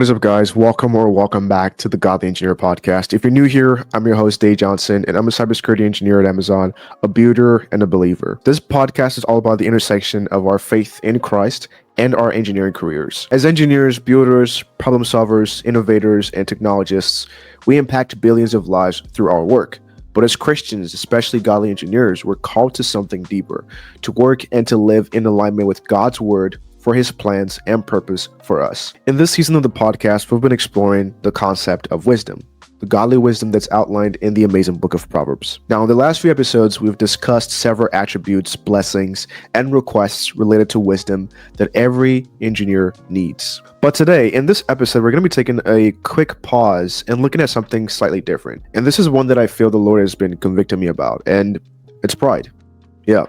What is up, guys? Welcome back to the Godly Engineer podcast. If you're new here, I'm your host, Dave Johnson, and I'm a cybersecurity engineer at Amazon, a builder and a believer. This podcast is all about the intersection of our faith in Christ and our engineering careers. As engineers, builders, problem solvers, innovators, and technologists, we impact billions of lives through our work. But as Christians, especially godly engineers, we're called to something deeper, to work and to live in alignment with God's word for his plans and purpose for us. In this season of the podcast, we've been exploring the concept of wisdom, the godly wisdom that's outlined in the amazing book of Proverbs. Now, in the last few episodes, we've discussed several attributes, blessings, and requests related to wisdom that every engineer needs. But today, in this episode, we're going to be taking a quick pause and looking at something slightly different. And this is one that I feel the Lord has been convicting me about, and it's pride. Yeah,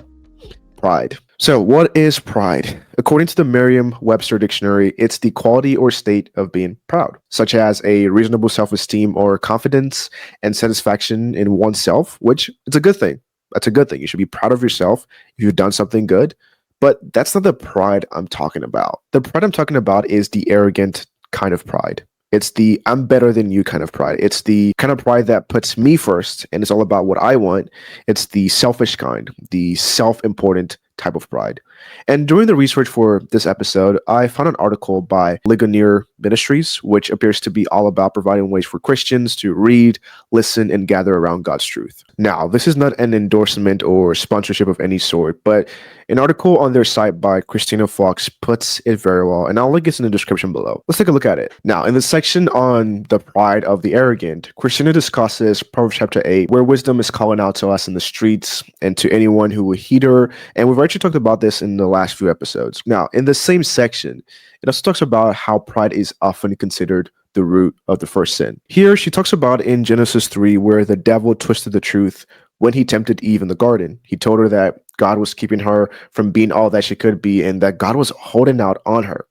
pride. So what is pride? According to the Merriam-Webster dictionary, it's the quality or state of being proud, such as a reasonable self-esteem or confidence and satisfaction in oneself, which it's a good thing. That's a good thing. You should be proud of yourself if you've done something good. But that's not the pride I'm talking about. The pride I'm talking about is the arrogant kind of pride. It's the I'm better than you kind of pride. It's the kind of pride that puts me first and it's all about what I want. It's the selfish kind, the self-important type of pride. And during the research for this episode, I found an article by Ligonier Ministries, which appears to be all about providing ways for Christians to read, listen, and gather around God's truth. Now, this is not an endorsement or sponsorship of any sort, but an article on their site by Christina Fox puts it very well, and I'll link it in the description below. Let's take a look at it. Now, in the section on the pride of the arrogant, Christina discusses Proverbs chapter 8, where wisdom is calling out to us in the streets and to anyone who will heed her, and we've actually talked about this in the last few episodes. Now, in the same section, it also talks about how pride is often considered the root of the first sin. Here, she talks about in Genesis 3, where the devil twisted the truth when he tempted Eve in the garden. He told her that God was keeping her from being all that she could be and that God was holding out on her.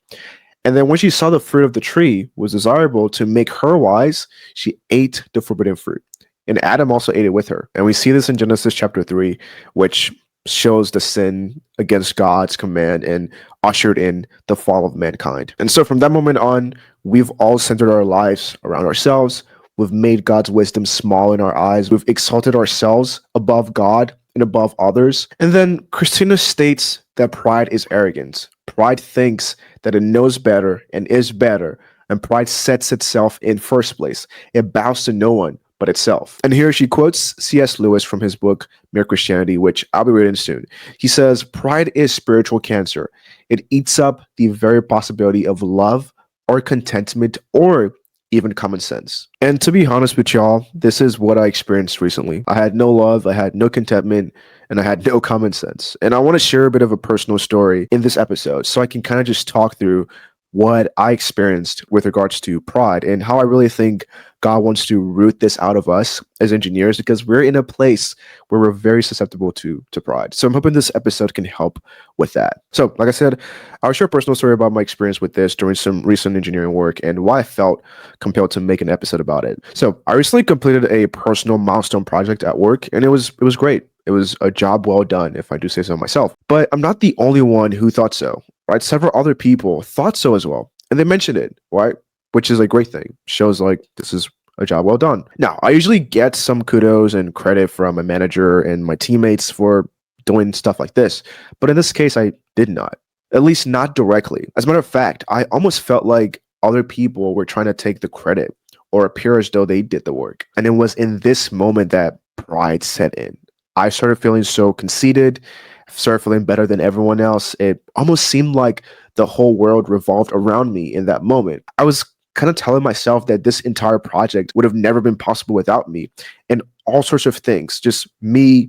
And then when she saw the fruit of the tree was desirable to make her wise, she ate the forbidden fruit. And Adam also ate it with her. And we see this in Genesis chapter 3, which shows the sin against God's command and ushered in the fall of mankind. And so from that moment on, we've all centered our lives around ourselves. We've made God's wisdom small in our eyes. We've exalted ourselves above God and above others. And then Christina states that pride is arrogance. Pride thinks that it knows better and is better, and pride sets itself in first place. It bows to no one but itself. And here she quotes C.S. Lewis from his book, Mere Christianity, which I'll be reading soon. He says, pride is spiritual cancer. It eats up the very possibility of love or contentment or even common sense. And to be honest with y'all, this is what I experienced recently. I had no love, I had no contentment, and I had no common sense. And I want to share a bit of a personal story in this episode so I can kind of just talk through what I experienced with regards to pride and how I really think God wants to root this out of us as engineers, because we're in a place where we're very susceptible to pride. So I'm hoping this episode can help with that. So like I said, I'll share a personal story about my experience with this during some recent engineering work and why I felt compelled to make an episode about it. So I recently completed a personal milestone project at work, and it was great. It was a job well done, if I do say so myself. But I'm not the only one who thought so, right? Several other people thought so as well, and they mentioned it, right? Which is a great thing. Shows like this is a job well done. Now, I usually get some kudos and credit from my manager and my teammates for doing stuff like this, but in this case, I did not, at least not directly. As a matter of fact, I almost felt like other people were trying to take the credit or appear as though they did the work. And it was in this moment that pride set in. I started feeling so conceited, started feeling better than everyone else. It almost seemed like the whole world revolved around me in that moment. I was kind of telling myself that this entire project would have never been possible without me, and all sorts of things, just me.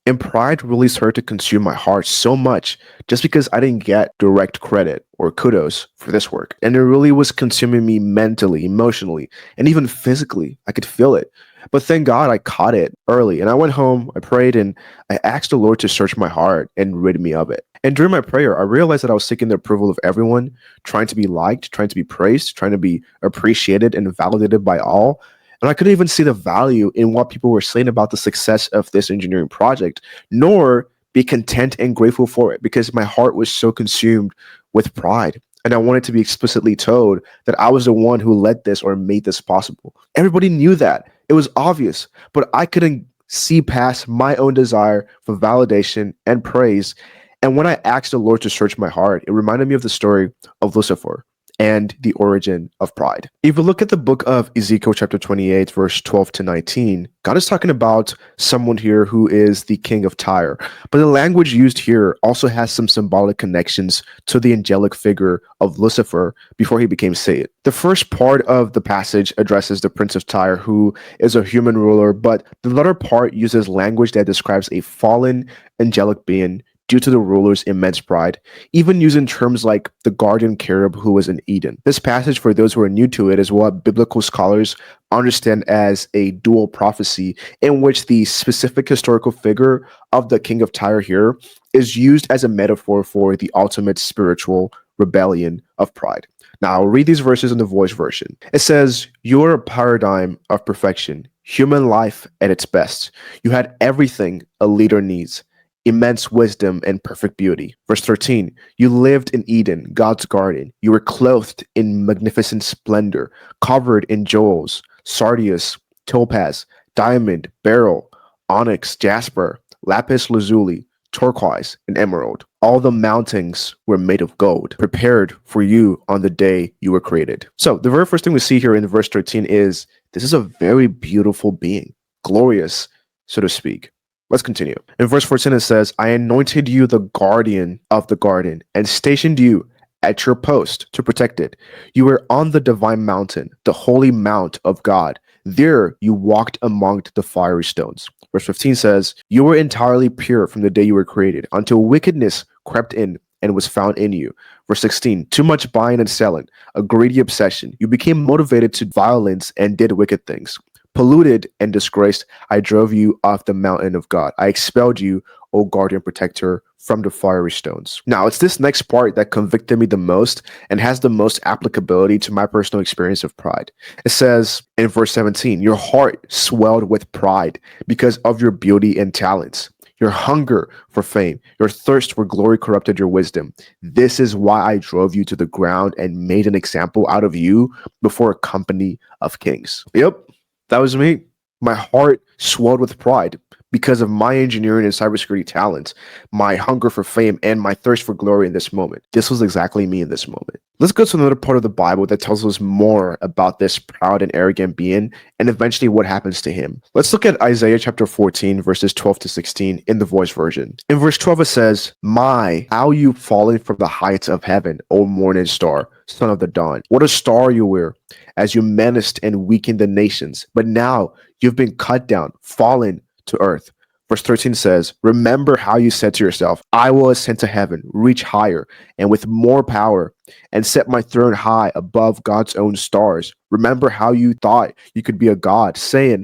And pride really started to consume my heart so much just because I didn't get direct credit or kudos for this work. And it really was consuming me mentally, emotionally, and even physically. I could feel it. But thank God I caught it early, and I went home, I prayed, and I asked the Lord to search my heart and rid me of it. And during my prayer, I realized that I was seeking the approval of everyone, trying to be liked, trying to be praised, trying to be appreciated and validated by all. And I couldn't even see the value in what people were saying about the success of this engineering project, nor be content and grateful for it, because my heart was so consumed with pride. and I wanted to be explicitly told that I was the one who led this or made this possible. Everybody knew that. It was obvious, but I couldn't see past my own desire for validation and praise. And when I asked the Lord to search my heart, it reminded me of the story of Lucifer and the origin of pride. If you look at the book of Ezekiel, chapter 28, verse 12 to 19, God is talking about someone here who is the king of Tyre. But the language used here also has some symbolic connections to the angelic figure of Lucifer before he became Satan. The first part of the passage addresses the prince of Tyre, who is a human ruler, but the latter part uses language that describes a fallen angelic being due to the ruler's immense pride, even using terms like the guardian cherub who was in Eden. This passage, for those who are new to it, is what biblical scholars understand as a dual prophecy, in which the specific historical figure of the king of Tyre here is used as a metaphor for the ultimate spiritual rebellion of pride. Now, I'll read these verses in the Voice version. It says, "You are a paradigm of perfection, human life at its best. You had everything a leader needs: immense wisdom and perfect beauty." Verse 13, "You lived in Eden, God's garden. You were clothed in magnificent splendor, covered in jewels, sardius, topaz, diamond, beryl, onyx, jasper, lapis lazuli, turquoise, and emerald. All the mountains were made of gold, prepared for you on the day you were created." So the very first thing we see here in verse 13 is this is a very beautiful being, glorious, so to speak. Let's continue. In verse 14, it says, "I anointed you the guardian of the garden and stationed you at your post to protect it. You were on the divine mountain, the holy mount of God. There you walked among the fiery stones." Verse 15 says, "You were entirely pure from the day you were created, until wickedness crept in and was found in you." Verse 16, "Too much buying and selling, a greedy obsession. You became motivated to violence and did wicked things. Polluted and disgraced, I drove you off the mountain of God. I expelled you, O guardian protector, from the fiery stones." Now, it's this next part that convicted me the most and has the most applicability to my personal experience of pride. It says in verse 17, "Your heart swelled with pride because of your beauty and talents. Your hunger for fame, your thirst for glory corrupted your wisdom. This is why I drove you to the ground and made an example out of you before a company of kings." Yep. That was me. My heart swelled with pride because of my engineering and cybersecurity talents, my hunger for fame, and my thirst for glory in this moment. This was exactly me in this moment. Let's go to another part of the Bible that tells us more about this proud and arrogant being and eventually what happens to him. Let's look at Isaiah chapter 14, verses 12 to 16 in the Voice version. In verse 12, it says, "My, how you've fallen from the heights of heaven, O morning star, son of the dawn. What a star you were, as you menaced and weakened the nations. But now you've been cut down, fallen to earth." Verse 13 says, "Remember how you said to yourself, I will ascend to heaven, reach higher and with more power, and set my throne high above God's own stars. Remember how you thought you could be a god, saying,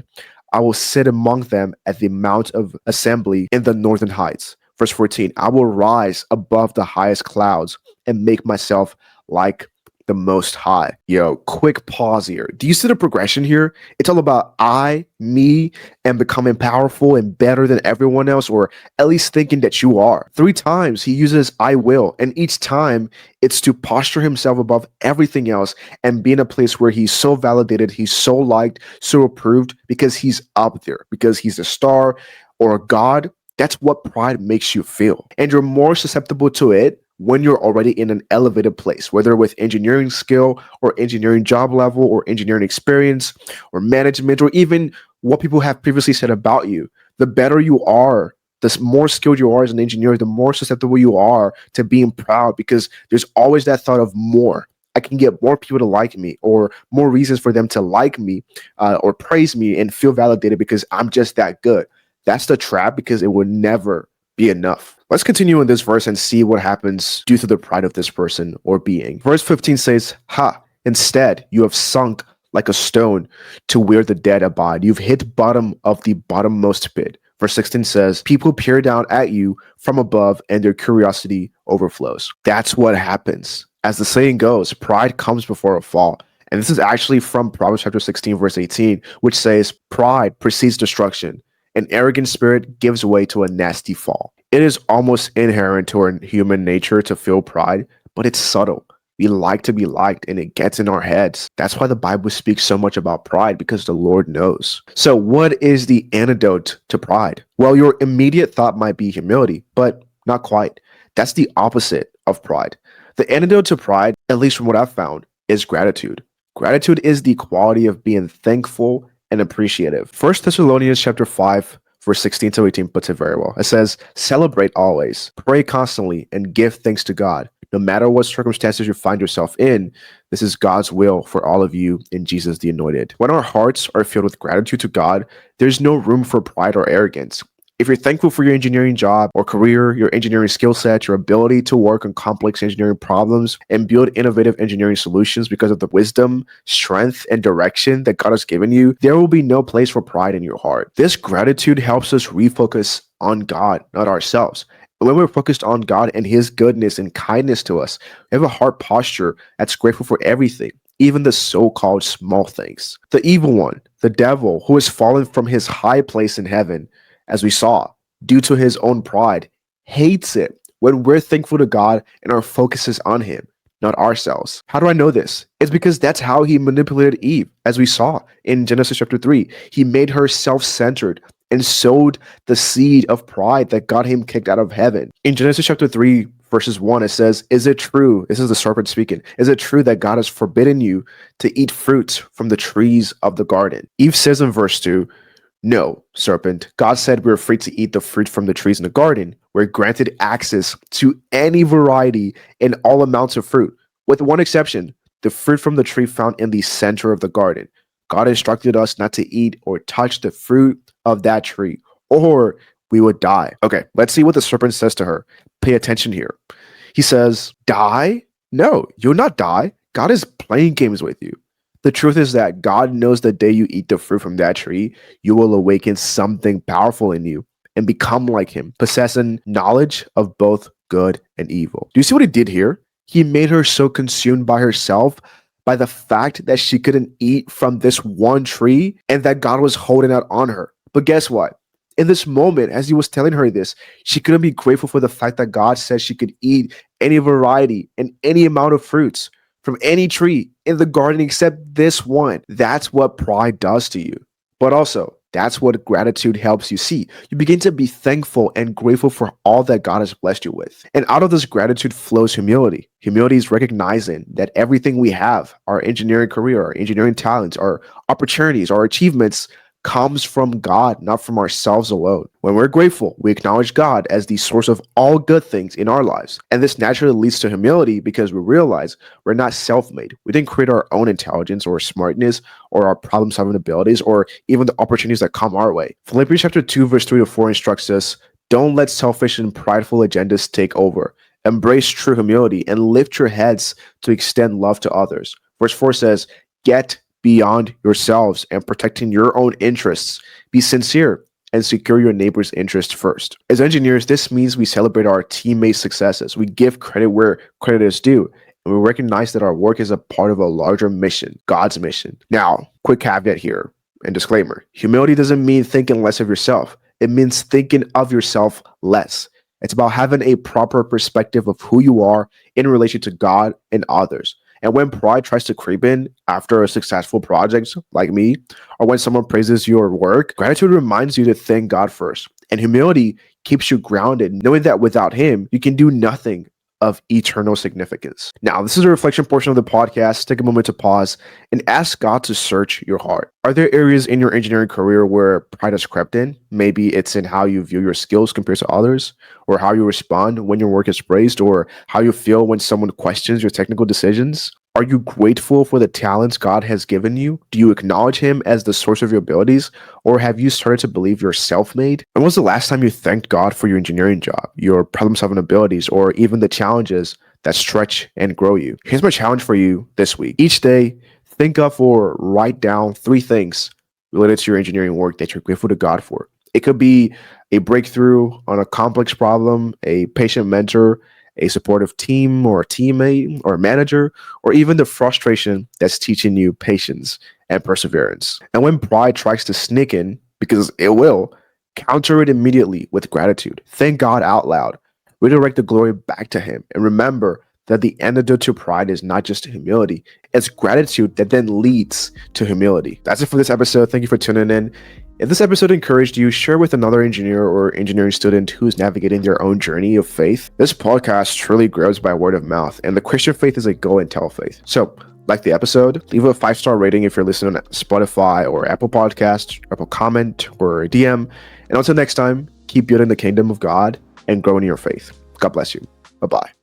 I will sit among them at the mount of assembly in the northern heights." Verse 14, "I will rise above the highest clouds and make myself like the Most High." Yo, quick pause here. Do you see the progression here? It's all about I, me, and becoming powerful and better than everyone else, or at least thinking that you are. 3 times he uses "I will," and each time it's to posture himself above everything else and be in a place where he's so validated, he's so liked, so approved, because he's up there, because he's a star or a god. That's what pride makes you feel. And you're more susceptible to it when you're already in an elevated place, whether with engineering skill or engineering job level or engineering experience or management, or even what people have previously said about you. The better you are, the more skilled you are as an engineer, the more susceptible you are to being proud, because there's always that thought of more. I can get more people to like me, or more reasons for them to like me or praise me and feel validated because I'm just that good. That's the trap, because it will never be enough. Let's continue in this verse and see what happens due to the pride of this person or being. Verse 15 says, "Ha, instead you have sunk like a stone to where the dead abide. You've hit bottom of the bottommost pit." Verse 16 says, "People peer down at you from above and their curiosity overflows." That's what happens. As the saying goes, pride comes before a fall. And this is actually from Proverbs chapter 16, verse 18, which says, "Pride precedes destruction. An arrogant spirit gives way to a nasty fall." It is almost inherent to our human nature to feel pride, but it's subtle. We like to be liked and it gets in our heads. That's why the Bible speaks so much about pride because the Lord knows. So, what is the antidote to pride? Well, your immediate thought might be humility, but not quite. That's the opposite of pride. The antidote to pride, at least from what I've found, is gratitude. Gratitude is the quality of being thankful and appreciative. First Thessalonians chapter 5 verse 16 to 18 puts it very well. It says, "Celebrate always, pray constantly, and give thanks to God. No matter what circumstances you find yourself in, this is God's will for all of you in Jesus the Anointed." When our hearts are filled with gratitude to God, there's no room for pride or arrogance. If you're thankful for your engineering job or career, your engineering skill set, your ability to work on complex engineering problems and build innovative engineering solutions because of the wisdom, strength, and direction that God has given you, there will be no place for pride in your heart. This gratitude helps us refocus on God, not ourselves. And when we're focused on God and His goodness and kindness to us, we have a heart posture that's grateful for everything, even the so-called small things. The evil one, the devil, who has fallen from his high place in heaven, as we saw, due to his own pride, hates it when we're thankful to God and our focus is on Him, not ourselves. How do I know this? It's because that's how he manipulated Eve, as we saw in Genesis chapter 3. He made her self centered and sowed the seed of pride that got him kicked out of heaven. In Genesis chapter 3, verses 1, it says, "Is it true?" This is the serpent speaking. "Is it true that God has forbidden you to eat fruits from the trees of the garden?" Eve says in verse 2, "No, serpent. God said we're free to eat the fruit from the trees in the garden. We're granted access to any variety and all amounts of fruit, with one exception, the fruit from the tree found in the center of the garden. God instructed us not to eat or touch the fruit of that tree, or we would die." Okay, let's see what the serpent says to her. Pay attention here. He says, "Die? No, you'll not die. God is playing games with you. The truth is that God knows the day you eat the fruit from that tree, you will awaken something powerful in you and become like Him, possessing knowledge of both good and evil." Do you see what He did here? He made her so consumed by herself, by the fact that she couldn't eat from this one tree and that God was holding out on her. But guess what? In this moment, as He was telling her this, she couldn't be grateful for the fact that God said she could eat any variety and any amount of fruits from any tree in the garden except this one. That's what pride does to you. But also, that's what gratitude helps you see. You begin to be thankful and grateful for all that God has blessed you with. And out of this gratitude flows humility. Humility is recognizing that everything we have, our engineering career, our engineering talents, our opportunities, our achievements, comes from God, not from ourselves alone. When we're grateful, we acknowledge God as the source of all good things in our lives. And this naturally leads to humility because we realize we're not self-made. We didn't create our own intelligence or smartness or our problem-solving abilities or even the opportunities that come our way. Philippians chapter 2, verse 3 to 4 instructs us, "Don't let selfish and prideful agendas take over. Embrace true humility and lift your heads to extend love to others." Verse 4 says, "Get beyond yourselves and protecting your own interests. Be sincere and secure your neighbor's interest first." As engineers, this means we celebrate our teammates' successes. We give credit where credit is due, and we recognize that our work is a part of a larger mission, God's mission. Now, quick caveat here and disclaimer. Humility doesn't mean thinking less of yourself. It means thinking of yourself less. It's about having a proper perspective of who you are in relation to God and others. And when pride tries to creep in after a successful project like me, or when someone praises your work, gratitude reminds you to thank God first. And humility keeps you grounded, knowing that without Him, you can do nothing of eternal significance. Now, this is a reflection portion of the podcast. Take a moment to pause and ask God to search your heart. Are there areas in your engineering career where pride has crept in? Maybe it's in how you view your skills compared to others, or how you respond when your work is praised, or how you feel when someone questions your technical decisions. Are you grateful for the talents God has given you? Do you acknowledge Him as the source of your abilities? Or have you started to believe you're self-made? When was the last time you thanked God for your engineering job, your problem-solving abilities, or even the challenges that stretch and grow you? Here's my challenge for you this week. Each day, think of or write down 3 things related to your engineering work that you're grateful to God for. It could be a breakthrough on a complex problem, a patient mentor, a supportive team or a teammate or a manager, or even the frustration that's teaching you patience and perseverance. And when pride tries to sneak in, because it will, counter it immediately with gratitude. Thank God out loud. Redirect the glory back to Him. And remember that the antidote to pride is not just humility, it's gratitude that then leads to humility. That's it for this episode. Thank you for tuning in. If this episode encouraged you, share with another engineer or engineering student who's navigating their own journey of faith. This podcast truly grows by word of mouth, and the Christian faith is a go and tell faith. So, like the episode, leave a 5-star rating if you're listening on Spotify or Apple Podcasts, drop a comment or a DM. And until next time, keep building the kingdom of God and growing in your faith. God bless you. Bye-bye.